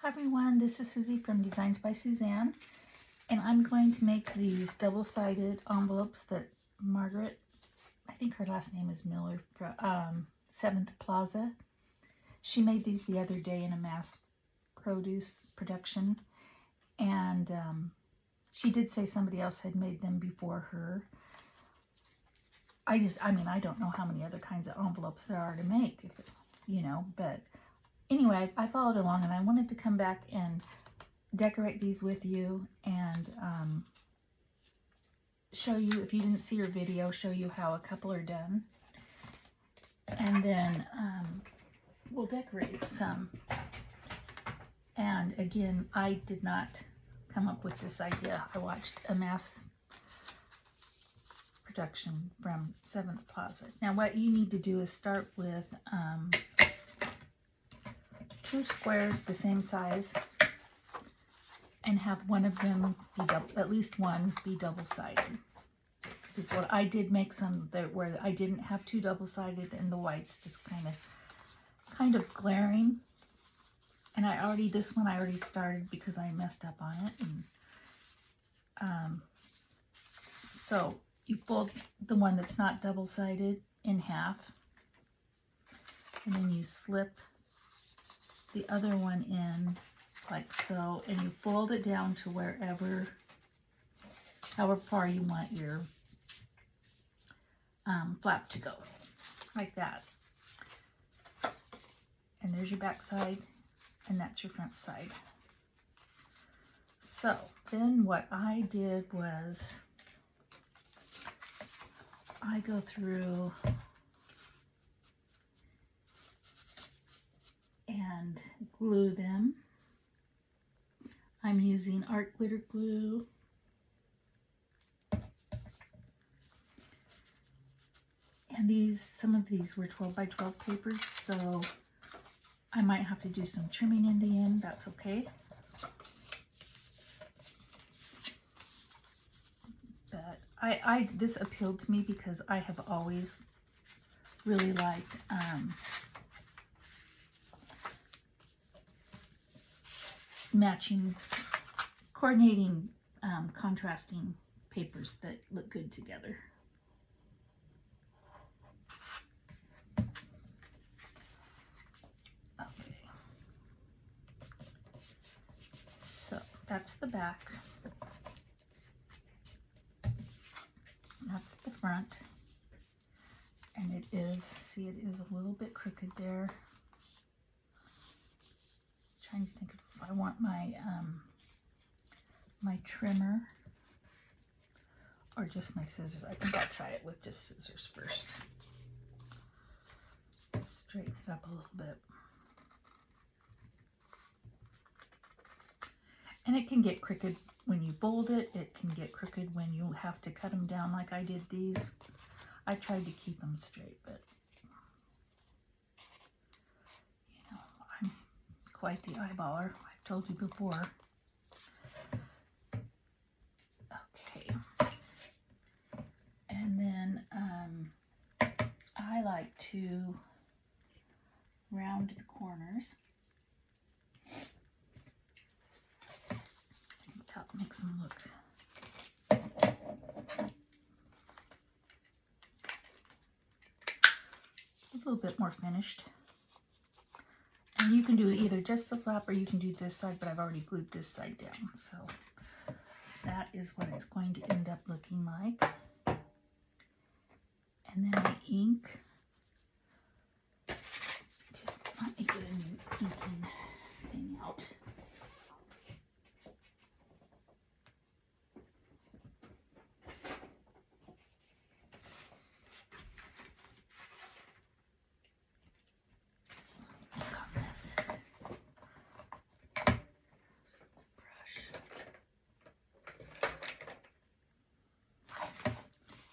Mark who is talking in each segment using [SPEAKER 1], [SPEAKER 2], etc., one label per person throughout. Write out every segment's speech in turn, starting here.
[SPEAKER 1] Hi everyone, this is Susie from Designs by Suzanne, and I'm going to make these double-sided envelopes that Margaret, I think her last name is Miller, from 7th Plaza. She made these the other day in a mass produce production, and she did say somebody else had made them before her. I don't know how many other kinds of envelopes there are to make, but anyway, I followed along and I wanted to come back and decorate these with you and show you, if you didn't see your video, show you how a couple are done. And then we'll decorate some. And again, I did not come up with this idea. I watched a mass production from 7th Plaza. Now what you need to do is start with 2 squares the same size and have one of them be at least one be double-sided. Is what I did, make some that where I didn't have 2 double-sided and the whites just kind of glaring. And this one I already started because I messed up on it. And so you fold the one that's not double-sided in half, and then you slip the other one in like so, and you fold it down to however far you want your flap to go, like that. And there's your back side, and that's your front side. So then what I did was I go through and glue them. I'm using art glitter glue. And some of these were 12 by 12 papers, so I might have to do some trimming in the end. That's okay. But this appealed to me because I have always really liked coordinating, contrasting papers that look good together. Okay, so that's the back, that's the front, and it is a little bit crooked there. Trying to think if I want my my trimmer or just my scissors. I think I'll try it with just scissors first. Just straighten it up a little bit. And it can get crooked when you fold it. It can get crooked when you have to cut them down like I did these. I tried to keep them straight, but I'm quite the eyeballer. I've told you before. Okay. And then I like to round the corners. I think that makes them look a little bit more finished. And you can do either just the flap or you can do this side, but I've already glued this side down. So that is what it's going to end up looking like. And then I ink. Let me get a new inking thing out.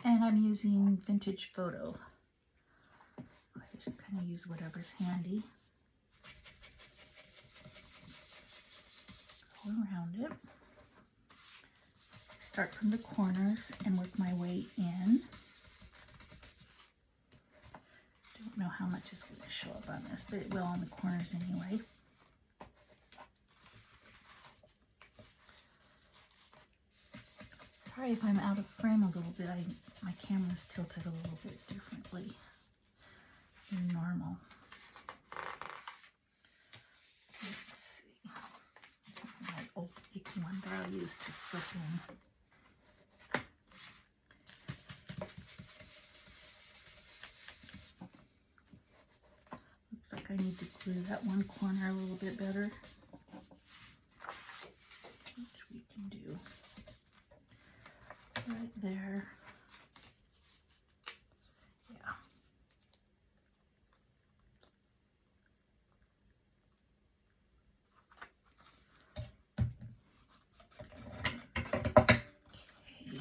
[SPEAKER 1] And I'm using Vintage Photo. I just kind of use whatever's handy. Go around it. Start from the corners and work my way in. Don't know how much is going to show up on this, but it will on the corners anyway. Sorry if I'm out of frame a little bit. My camera's tilted a little bit differently than normal. Let's see. My old icky one that I used to slip in. Looks like I need to glue that one corner a little bit better, which we can do right there. Yeah. Okay.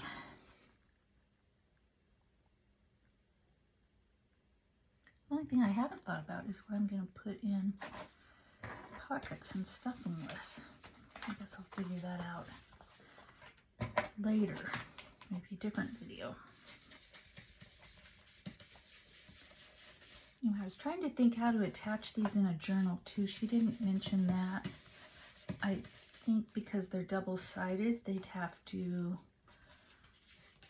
[SPEAKER 1] The only thing I haven't thought about is what I'm going to put in pockets and stuffing with. I guess I'll figure that out later. Maybe a different video. You know, I was trying to think how to attach these in a journal too. She didn't mention that. I think because they're double-sided, they'd have to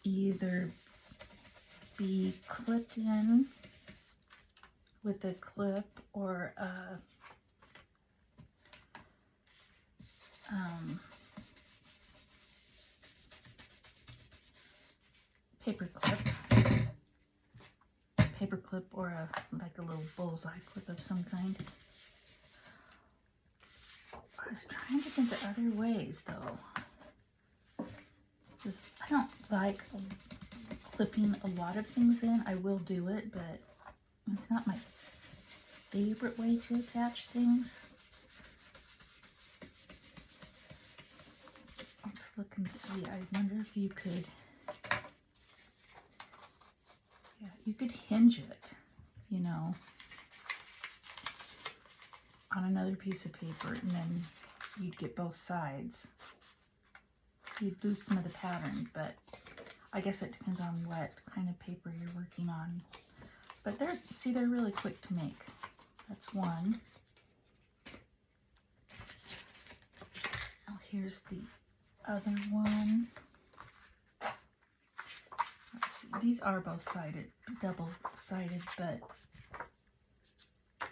[SPEAKER 1] either be clipped in with a clip or a paper clip or like a little bullseye clip of some kind. I was trying to think of other ways though, because I don't like clipping a lot of things in. I will do it, but it's not my favorite way to attach things. Let's look and see. I wonder if you could, yeah, you could hinge it, you know, on another piece of paper, and then you'd get both sides. You'd lose some of the pattern, but I guess it depends on what kind of paper you're working on. But there's, see, they're really quick to make. That's one. Oh, here's the other one. Let's see, these are both sided, double-sided, but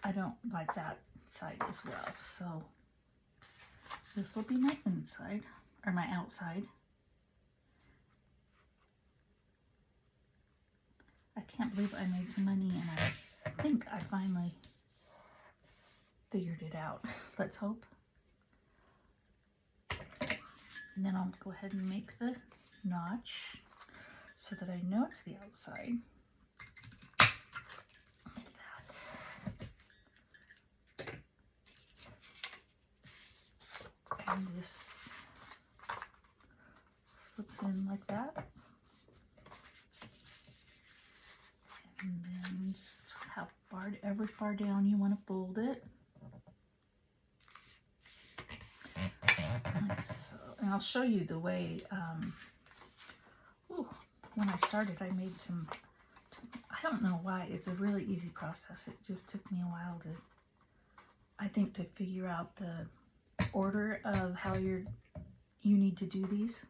[SPEAKER 1] I don't like that side as well. So this will be my inside, or my outside. I can't believe I made some money, and I think I finally figured it out. Let's hope. And then I'll go ahead and make the notch so that I know it's the outside. Like that. And this slips in like that. And then just how far, ever far down you want to fold it. Like so. And I'll show you the way, when I started I made some, I don't know why, it's a really easy process. It just took me a while to, I think, to figure out the order of how you need to do these.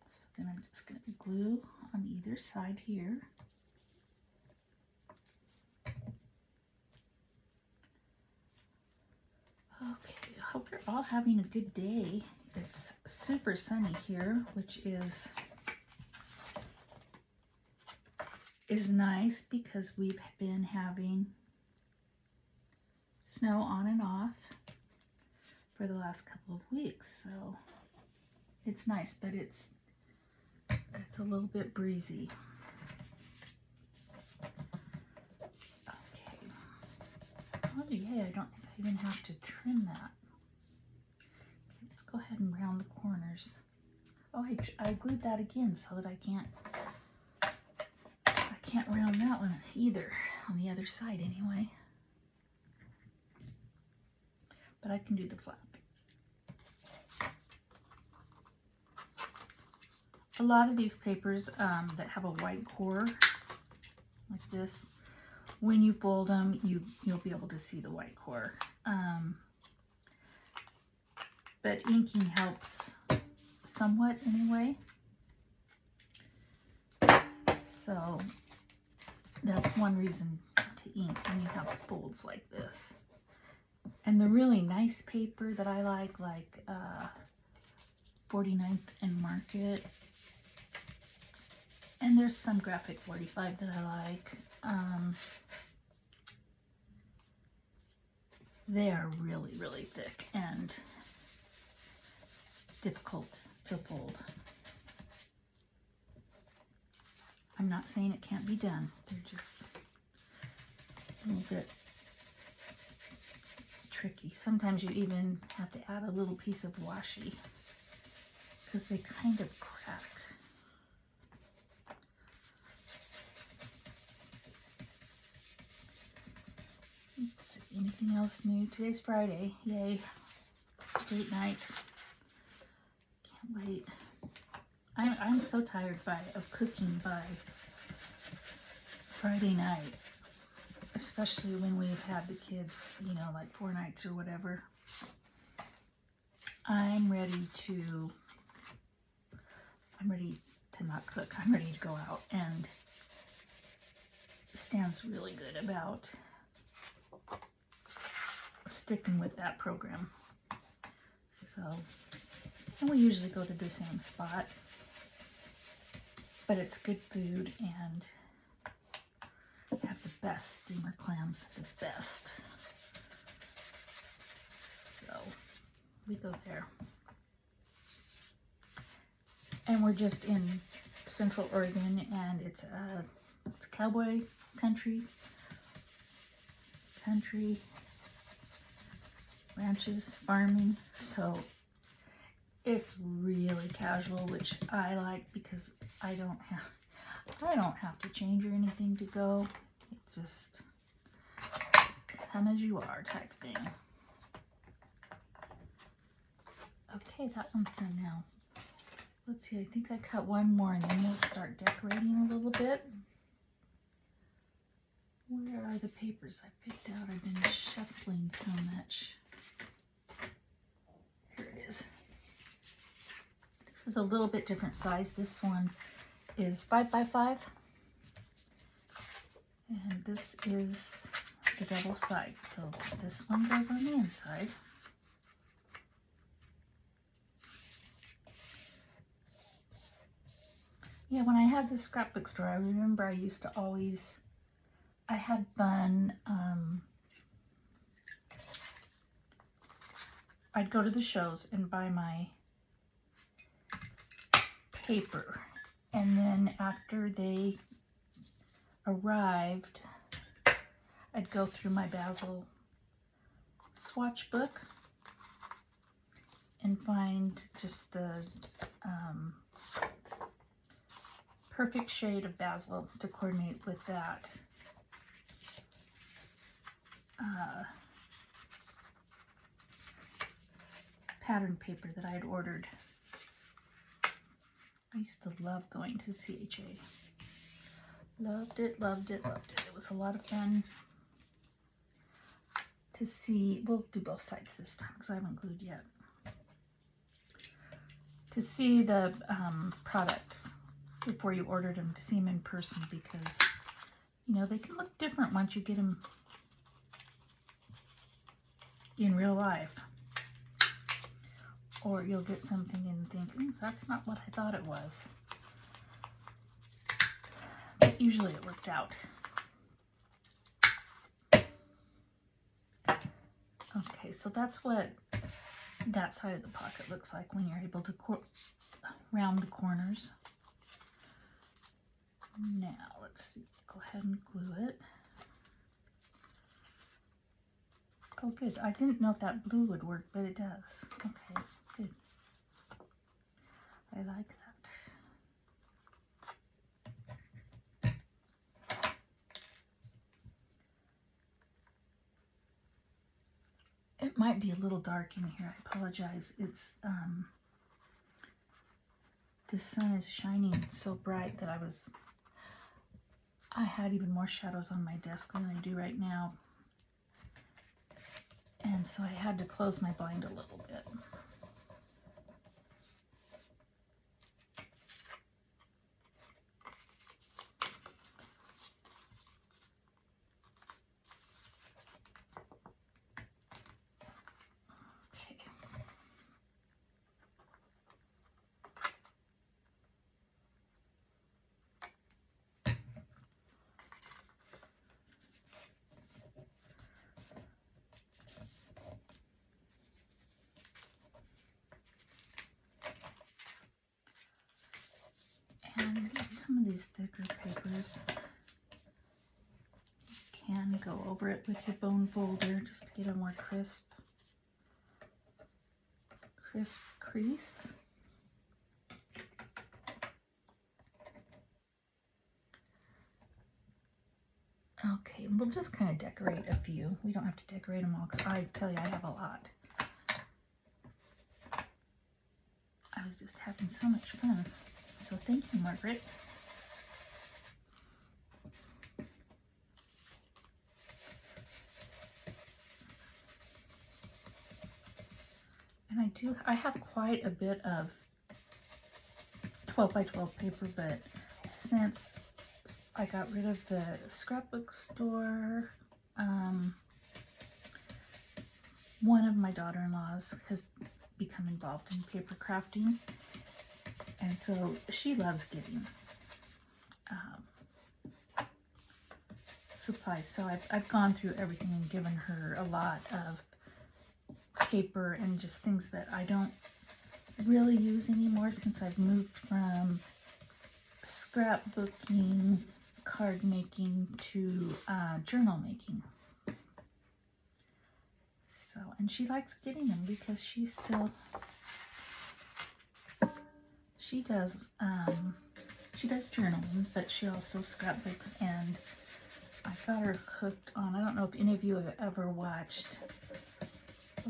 [SPEAKER 1] So then I'm just going to glue on either side here. Okay, I hope you're all having a good day. It's super sunny here, which is nice because we've been having snow on and off for the last couple of weeks. So it's nice, but it's a little bit breezy. Okay. Oh yay, I don't think I even have to trim that. Okay, let's go ahead and round the corners. Oh, I glued that again so that I can't round that one either, on the other side anyway. But I can do the flap. A lot of these papers that have a white core, like this, when you fold them, you'll be able to see the white core. but inking helps somewhat anyway. So that's one reason to ink when you have folds like this. And the really nice paper that I like 49th and Market. And there's some Graphic 45 that I like. They are really, really thick and difficult to fold. I'm not saying it can't be done. They're just a little bit tricky. Sometimes you even have to add a little piece of washi because they kind of crack. Let's see, anything else new? Today's Friday. Yay. Date night. Can't wait. I'm so tired of cooking by Friday night, especially when we've had the kids, you know, like 4 nights or whatever. I'm ready to not cook. I'm ready to go out, and Stan's really good about sticking with that program. So, and we usually go to the same spot, but it's good food and have the best steamer clams, the best. So we go there. And we're just in Central Oregon, and it's cowboy country, ranches, farming. So it's really casual, which I like because I don't have to change or anything to go. It's just come as you are type thing. Okay, that one's done now. Let's see, I think I cut one more and then we'll start decorating a little bit. Where are the papers I picked out? I've been shuffling so much. Here it is. This is a little bit different size. This one is 5x5. And this is the double side. So this one goes on the inside. Yeah, when I had the scrapbook store, I remember I used to always, I had fun. I'd go to the shows and buy my paper. And then after they arrived, I'd go through my Basil swatch book and find just the perfect shade of basil to coordinate with that pattern paper that I had ordered. I used to love going to CHA. Loved it, loved it, loved it. It was a lot of fun to see. We'll do both sides this time because I haven't glued yet. To see the products before you ordered them, to see them in person, because, you know, they can look different once you get them in real life. Or you'll get something and think, that's not what I thought it was. But usually it worked out. Okay, so that's what that side of the pocket looks like when you're able to round the corners. Now, let's see. Go ahead and glue it. Oh, good. I didn't know if that blue would work, but it does. Okay, good. I like that. It might be a little dark in here. I apologize. It's the sun is shining so bright that I had even more shadows on my desk than I do right now. And so I had to close my blind a little bit. some of these thicker papers. You can go over it with your bone folder just to get a more crisp crease. Okay, we'll just kind of decorate a few. We don't have to decorate them all because I tell you, I have a lot. I was just having so much fun. So thank you, Margaret. And I have quite a bit of 12 by 12 paper, but since I got rid of the scrapbook store, one of my daughter-in-laws has become involved in paper crafting, and so she loves getting supplies. So I've gone through everything and given her a lot of paper and just things that I don't really use anymore since I've moved from scrapbooking, card making to journal making. So, and she likes getting them because she does journaling, but she also scrapbooks, and I got her hooked on, I don't know if any of you have ever watched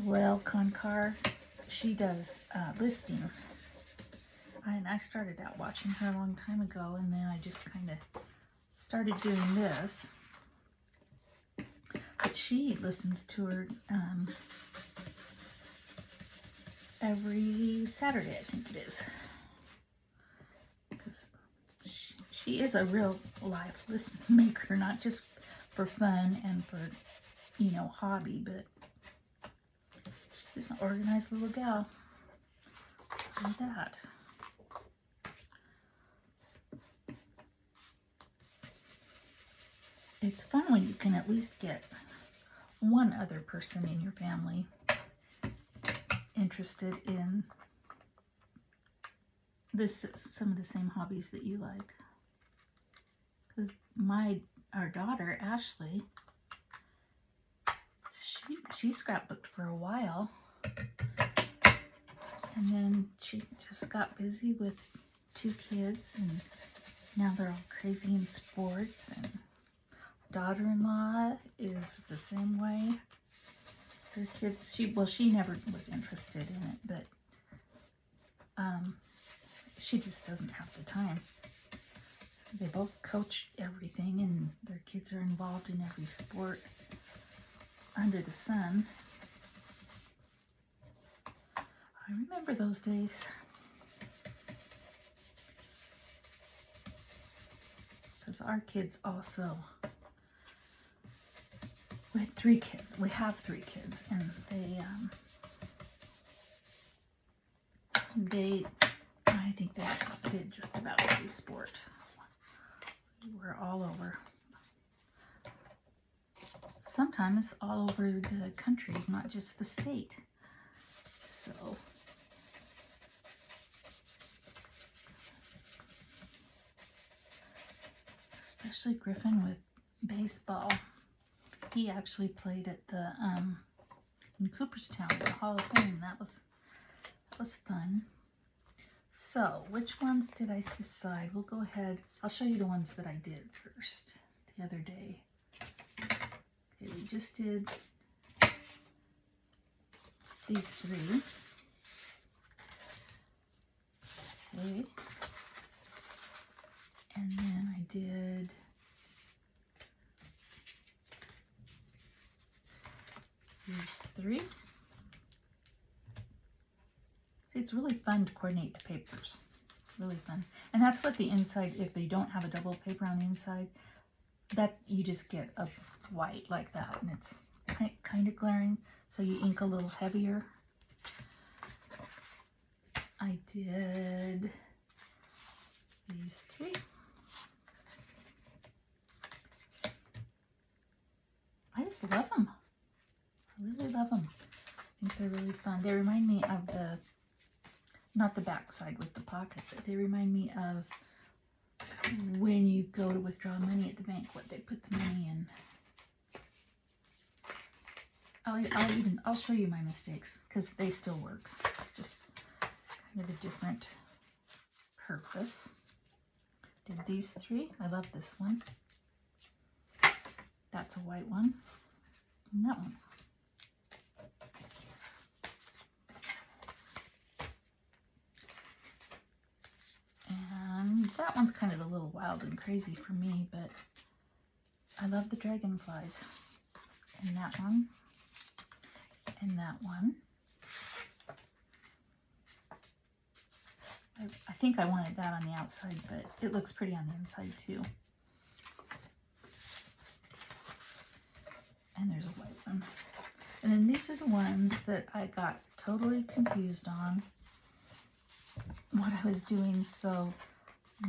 [SPEAKER 1] Lel Konkar. She does listing. And I started out watching her a long time ago, and then I just kind of started doing this. But she listens to her every Saturday, I think it is. Because she is a real life listen maker, not just for fun and for, you know, hobby, but she's an organized little gal. Like that. It's fun when you can at least get one other person in your family interested in some of the same hobbies that you like. Because our daughter Ashley, she scrapbooked for a while, and then she just got busy with 2 kids, and now they're all crazy in sports. And daughter-in-law is the same way. Her kids, she never was interested in it, but she just doesn't have the time. They both coach everything, and their kids are involved in every sport under the sun. I remember those days. Because our kids also, we had 3 kids. We have 3 kids, and I think they did just about every sport. We were all over. Sometimes all over the country, not just the state. So, especially Griffin with baseball. He actually played at the in Cooperstown, the Hall of Fame. That was fun. So, which ones did I decide? We'll go ahead. I'll show you the ones that I did first the other day. Okay, we just did these 3. Okay. And then I did these 3. See, it's really fun to coordinate the papers. Really fun. And that's what the inside, if you don't have a double paper on the inside, that you just get a white like that, and it's kind of glaring, so you ink a little heavier. I did these 3. I just love them. I really love them. I think they're really fun. They remind me of not the back side with the pocket, but they remind me of when you go to withdraw money at the bank, what they put the money in. I'll show you my mistakes because they still work, just kind of a different purpose. Did these three. I love this one. That's a white one, and that one. And that one's kind of a little wild and crazy for me, but I love the dragonflies. And that one. And that one. I think I wanted that on the outside, but it looks pretty on the inside too. And there's a white one. And then these are the ones that I got totally confused on what I was doing. So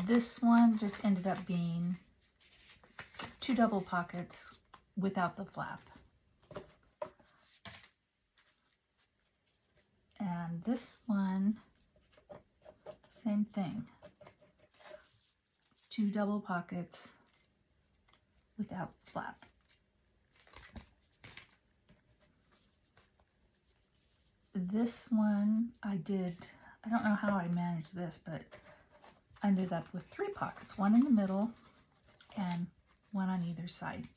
[SPEAKER 1] this one just ended up being 2 double pockets without the flap. And this one, same thing. 2 double pockets without flap. This one I don't know how I managed this, but I ended up with 3 pockets, 1 in the middle and 1 on either side.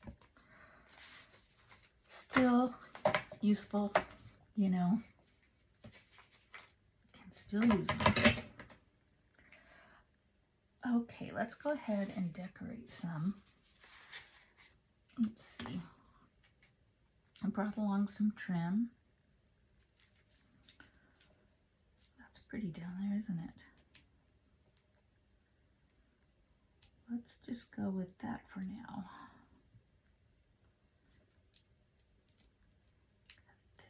[SPEAKER 1] Still useful, you know, can still use them. Okay, let's go ahead and decorate some. Let's see. I brought along some trim. That's pretty down there, isn't it? Let's just go with that for now.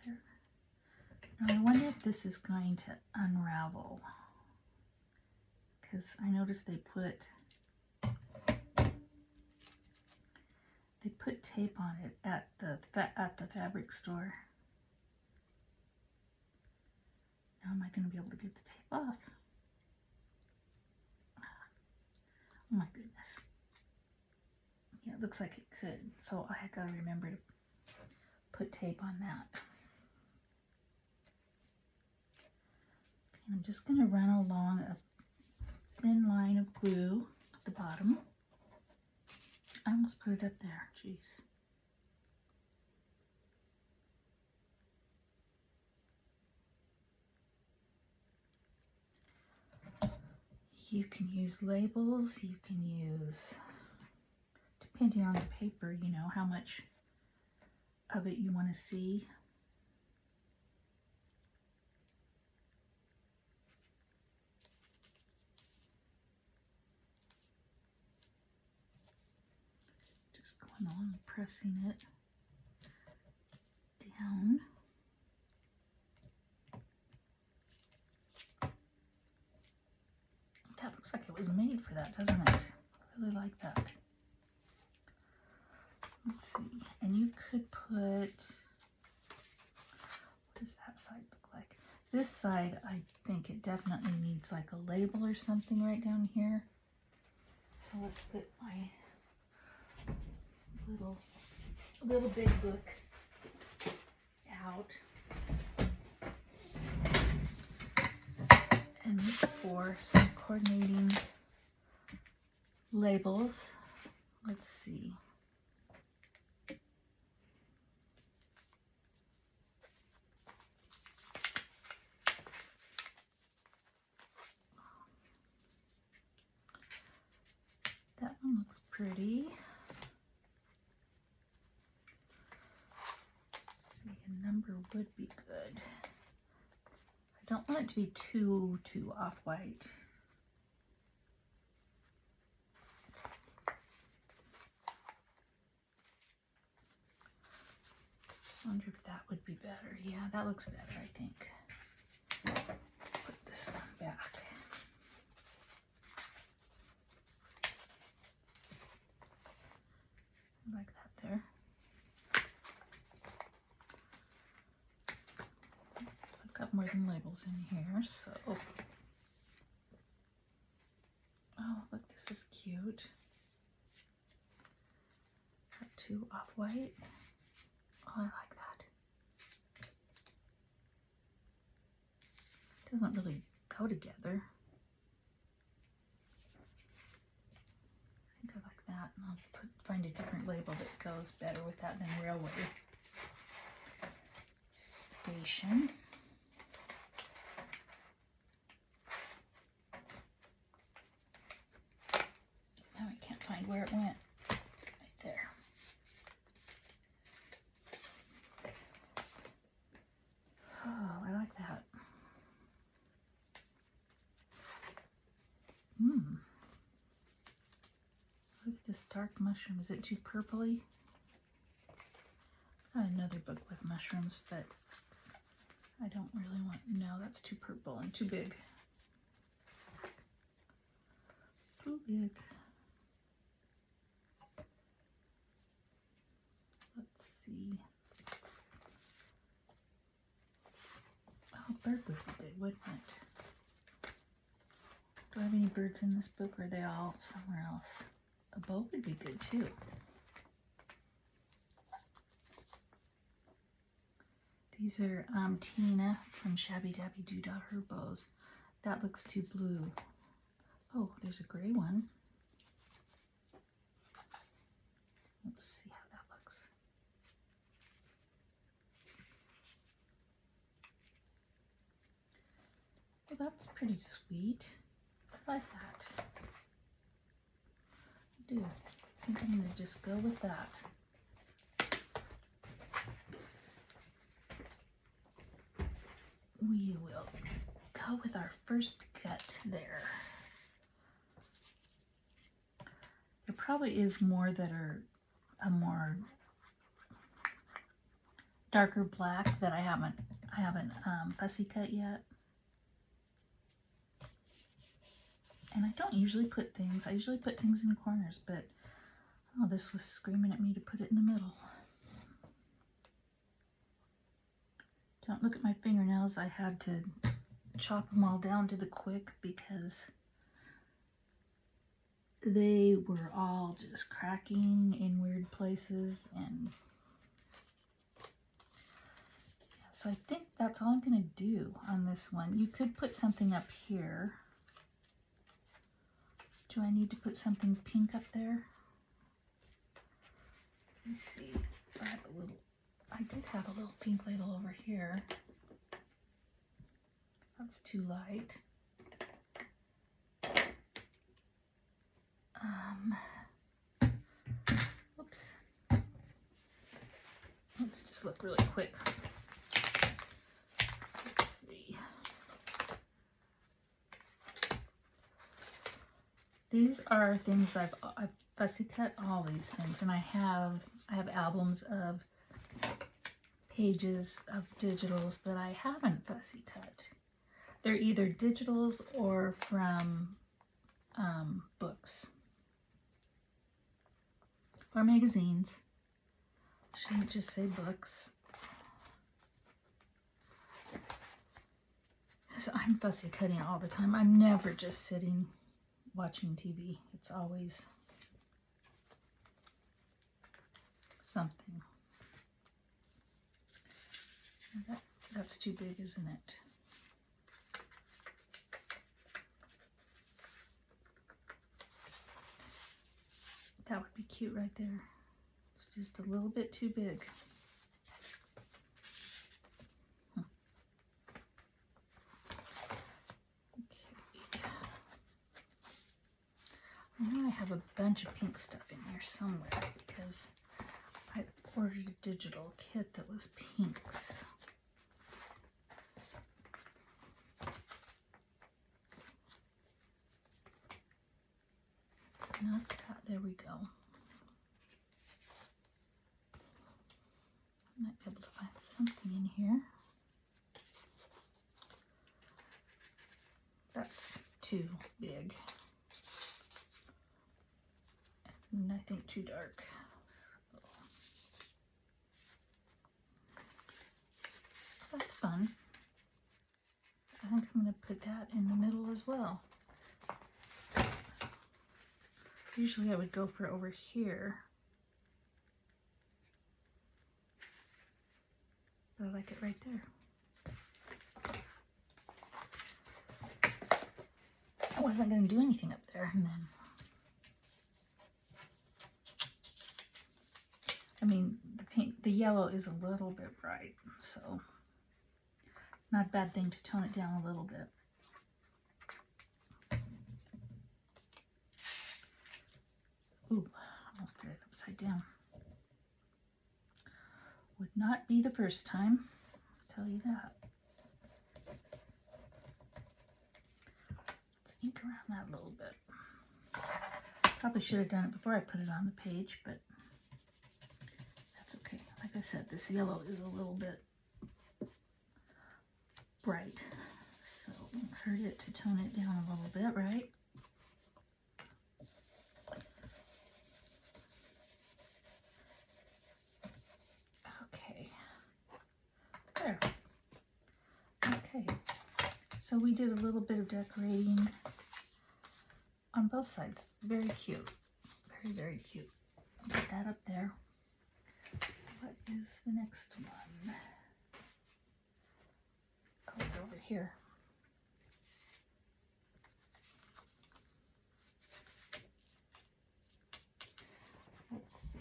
[SPEAKER 1] There. Now I wonder if this is going to unravel, because I noticed they put tape on it at the fabric store. Now am I going to be able to get the tape off? Oh my goodness. Yeah, it looks like it could. So I got to remember to put tape on that. And I'm just going to run along a thin line of glue at the bottom. I almost put it up there. Jeez. You can use labels, you can use, depending on the paper, you know, how much of it you want to see. Just going on and pressing it down. That looks like it was made for that, doesn't it? I really like that. Let's see. And you could put, what does that side look like? This side, I think it definitely needs like a label or something right down here. So let's put my little big book out and look for some coordinating labels. Let's see. That one looks pretty. Let's see, a number would be good. I don't want it to be too off-white. I wonder if that would be better. Yeah, that looks better, I think. Put this one back. Like that there. I've got more than labels in here, so. Oh, look, this is cute. Is that too off-white? Oh, I like that. Doesn't really go together. I think I like that. And I'll find a different label that goes better with that than railway station. Now I can't find where it went. Right there. Oh, I like that. Look at this dark mushroom. Is it too purpley? Got another book with mushrooms, but I don't really want, no, that's too purple and too big. Too big. Let's see. Oh, bird would be good, wouldn't it? Do I have any birds in this book, or are they all somewhere else? A bow would be good too. These are Tina from Shabby Dabby Doo Dah, her bows. That looks too blue. Oh, there's a gray one. Let's see how that looks. Well, that's pretty sweet. I like that. I do. I think I'm going to just go with that. We will go with our first gut there. There probably is more that are a more darker black that I haven't fussy cut yet. And I don't usually put things, I usually put things in corners, but oh, this was screaming at me to put it in the middle. Don't look at my fingernails. I had to chop them all down to the quick because they were all just cracking in weird places. And so I think that's all I'm going to do on this one. You could put something up here. Do I need to put something pink up there? Let me see if I have a little, I did have a little pink label over here. That's too light. Oops. Let's just look really quick. Let's see. These are things that I've fussy cut all these things, and I have albums of pages of digitals that I haven't fussy cut. They're either digitals or from books or magazines. Shouldn't just say books. So I'm fussy cutting all the time. I'm never just sitting watching TV. It's always something. That's too big, isn't it? That would be cute right there. It's just a little bit too big. Okay. I know I have a bunch of pink stuff in here somewhere because I ordered a digital kit that was pinks. It's not that. There we go. I might be able to find something in here. That's too big. And I think too dark. So that's fun. I think I'm going to put that in the middle as well. Usually I would go for over here. But I like it right there. I wasn't going to do anything up there, and then, I mean, the yellow is a little bit bright, so it's not a bad thing to tone it down a little bit. Ooh, almost did it upside down. Would not be the first time, I'll tell you that. Let's ink around that a little bit. Probably should have done it before I put it on the page, but that's okay. Like I said, this yellow is a little bit bright, so it won't hurt it to tone it down a little bit, right? Okay, there. Okay, so we did a little bit of decorating on both sides. Very cute. Very, very cute. I'll put that up there. What is the next one? Oh, over here. Let's see.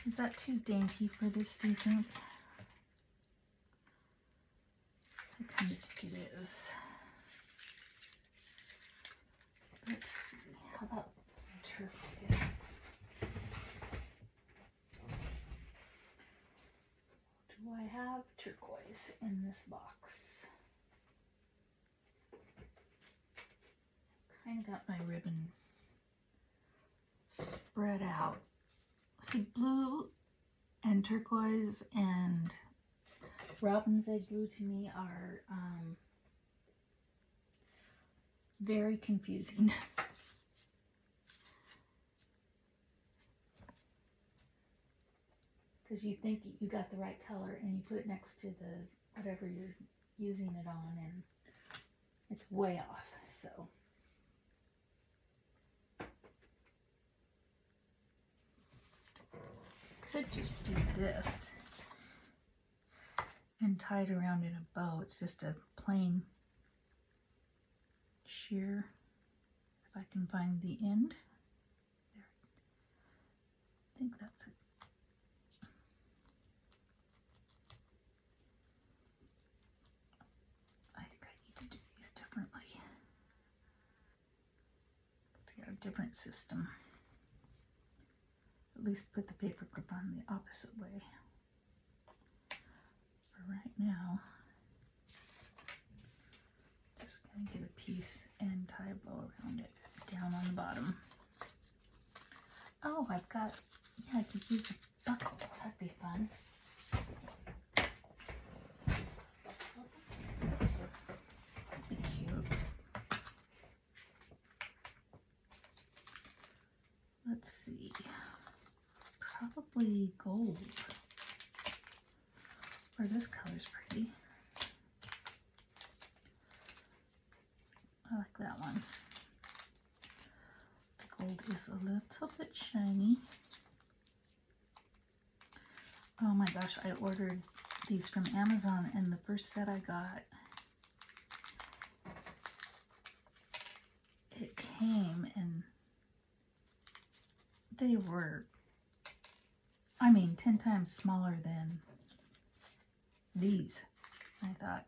[SPEAKER 1] Is that too dainty for this, do you think? I kind of think it is. Let's see. How about some turquoise? Do I have turquoise in this box? Kind of got my ribbon spread out. See, blue and turquoise and robin's egg blue to me are very confusing. Because you think you got the right color and you put it next to the whatever you're using it on and it's way off. So could just do this and tie it around in a bow. It's just a plain sheer. If I can find the end. There. I think that's it. I think I need to do these differently. Figure out a different system. At least put the paper clip on the opposite way. For right now, just gonna get a piece and tie a bow around it down on the bottom. Oh, I've got, yeah, I could use a buckle. That'd be fun. That'd be cute. Let's see. Probably gold. Or this color's pretty. I like that one. The gold is a little bit shiny. Oh my gosh, I ordered these from Amazon and the first set I got, it came and they were, I mean, 10 times smaller than these. I thought,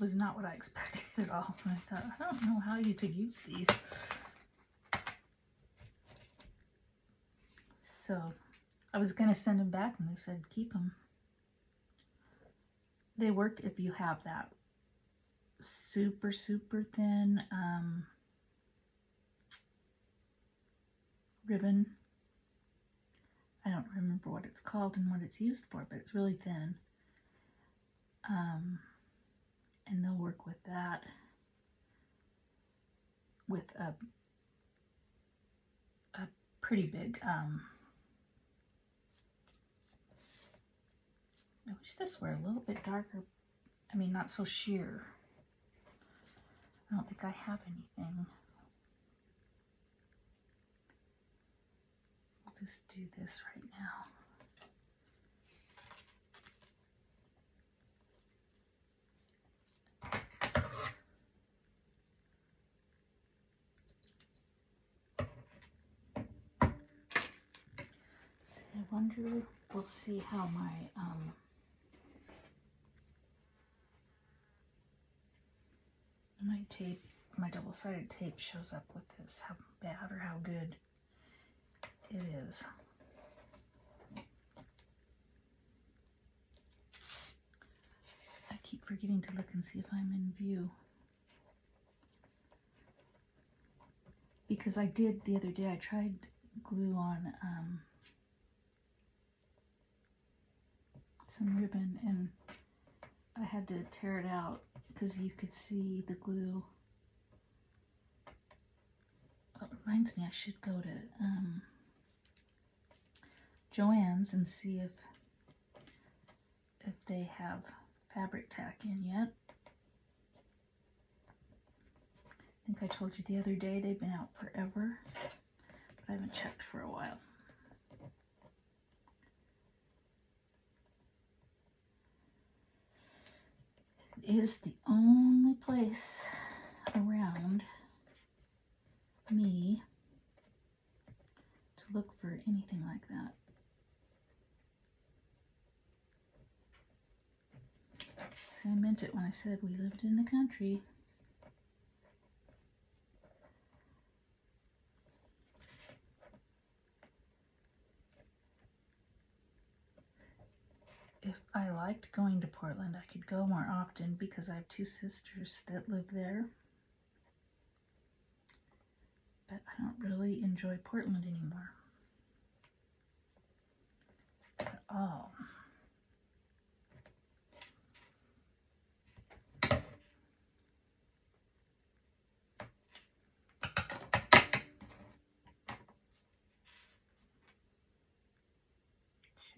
[SPEAKER 1] was not what I expected at all. And I thought, I don't know how you could use these. So I was going to send them back and they said, keep them. They work if you have that super, super thin ribbon. I don't remember what it's called and what it's used for, but it's really thin. And they'll work with that, with a pretty big I wish this were a little bit darker. I mean, not so sheer. I don't think I have anything. I'll just do this right now. I wonder, we'll see how my tape, my double-sided tape shows up with this, how bad or how good it is. I keep forgetting to look and see if I'm in view. Because I did the other day, I tried glue on some ribbon and I had to tear it out because you could see the glue. Oh, it reminds me I should go to Joann's and see if they have fabric tack in yet. I think I told you the other day they've been out forever, but I haven't checked for a while. It is the only place around me to look for anything like that. See, I meant it when I said we lived in the country. If I liked going to Portland, I could go more often because I have two sisters that live there. But I don't really enjoy Portland anymore at all.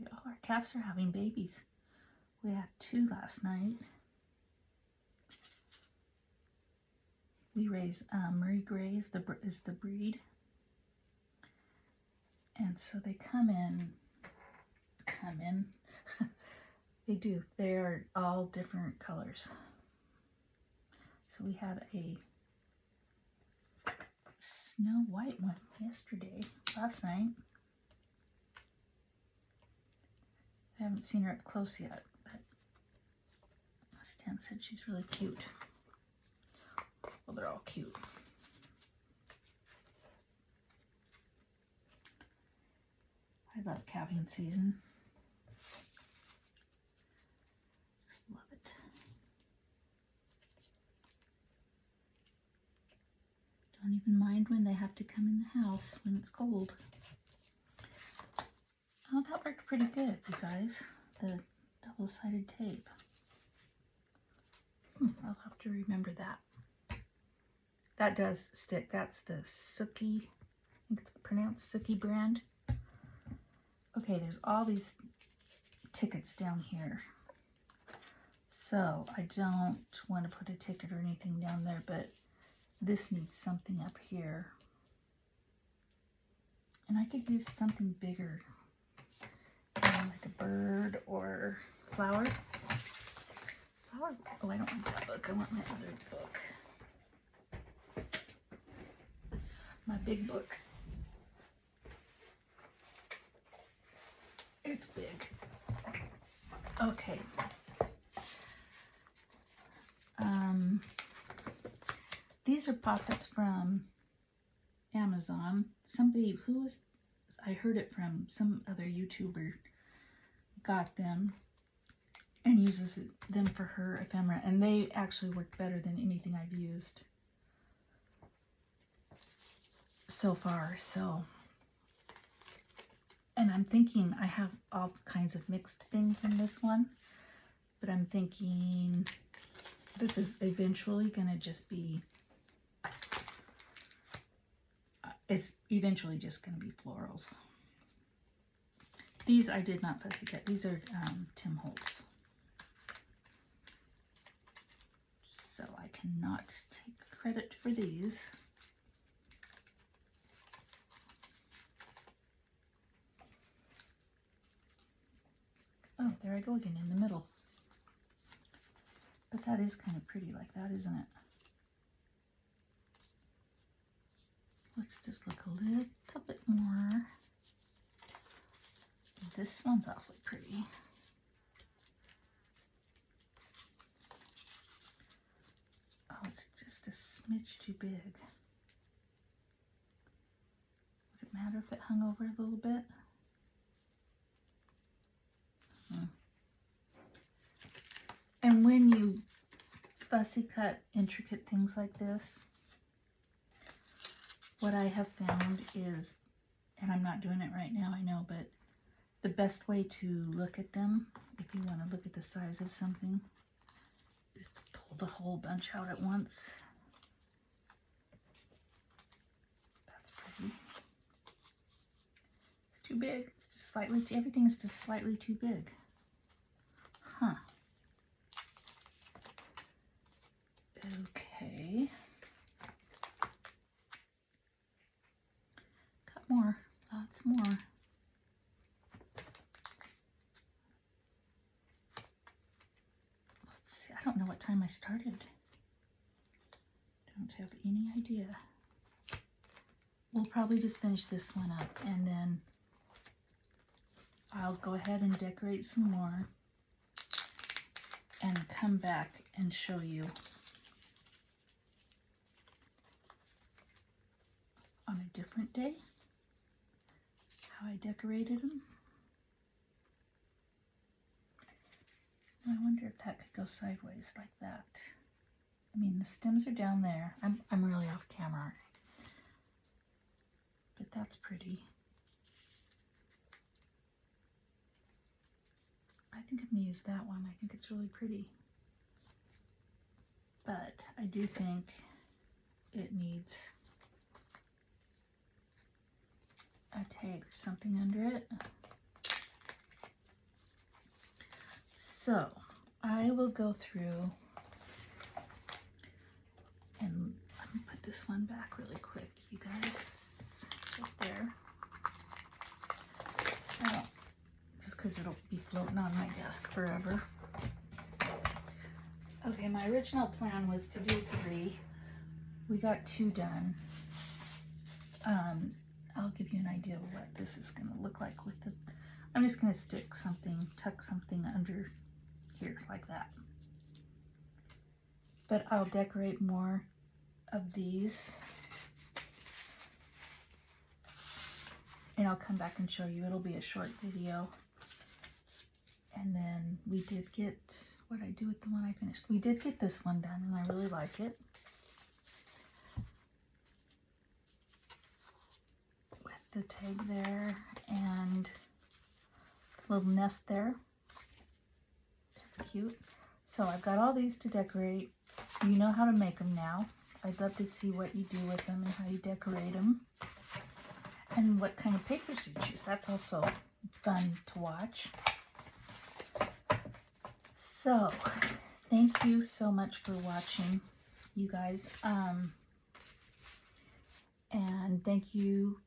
[SPEAKER 1] Oh, our calves are having babies. We had 2 last night. We raise Murray Greys, is the breed. And so they come in. They do. They are all different colors. So we had a snow white one last night. I haven't seen her up close yet, but Stan said she's really cute. Well, they're all cute. I love calving season. Just love it. Don't even mind when they have to come in the house when it's cold. Oh, that worked pretty good, you guys. The double-sided tape. I'll have to remember that. That does stick. That's the Sookie, I think it's pronounced Sookie brand. Okay, there's all these tickets down here. So I don't want to put a ticket or anything down there, but this needs something up here. And I could use something bigger. Like a bird or flower. Oh, I don't want that book. I want my other book. My big book. It's big. Okay. These are pockets from Amazon. Somebody who was, I heard it from some other YouTuber, got them and uses them for her ephemera, and they actually work better than anything I've used so far. So, and I'm thinking I have all kinds of mixed things in this one, but I'm thinking this is eventually gonna just be, it's eventually just gonna be florals. These I did not fussy cut. These are Tim Holtz. So I cannot take credit for these. Oh, there I go again in the middle. But that is kind of pretty like that, isn't it? Let's just look a little bit more. This one's awfully pretty. Oh, it's just a smidge too big. Would it matter if it hung over a little bit? And when you fussy cut intricate things like this, what I have found is, and I'm not doing it right now, I know, but the best way to look at them, if you want to look at the size of something, is to pull the whole bunch out at once. That's pretty. It's too big. It's just slightly, everything is just slightly too big. Huh. Okay. Got more. Lots more. Let's see. I don't know what time I started. Don't have any idea. We'll probably just finish this one up and then I'll go ahead and decorate some more and come back and show you on a different day how I decorated them. I wonder if that could go sideways like that. I mean, the stems are down there. I'm really off camera, but that's pretty. I think I'm gonna use that one. I think it's really pretty. But I do think it needs a tag or something under it. So I will go through and let me put this one back really quick, you guys, right there. Oh, just because it'll be floating on my desk forever. Okay, my original plan was to do 3. We got 2 done. I'll give you an idea of what this is going to look like with the, I'm just going to stick something, tuck something under here like that. But I'll decorate more of these and I'll come back and show you. It'll be a short video. And then we did get, what did I do with the one I finished? We did get this one done and I really like it. With the tag there and the little nest there. That's cute. So I've got all these to decorate. You know how to make them now. I'd love to see what you do with them and how you decorate them. And what kind of papers you choose. That's also fun to watch. So, thank you so much for watching, you guys. And thank you,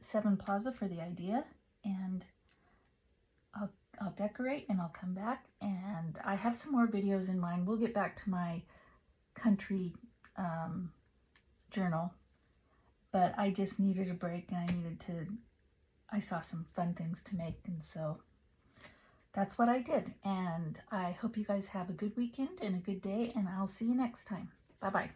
[SPEAKER 1] Seven Plaza, for the idea. And I'll decorate and I'll come back. And I have some more videos in mind. We'll get back to my country journal. But I just needed a break and I saw some fun things to make. And so that's what I did. And I hope you guys have a good weekend and a good day. And I'll see you next time. Bye-bye.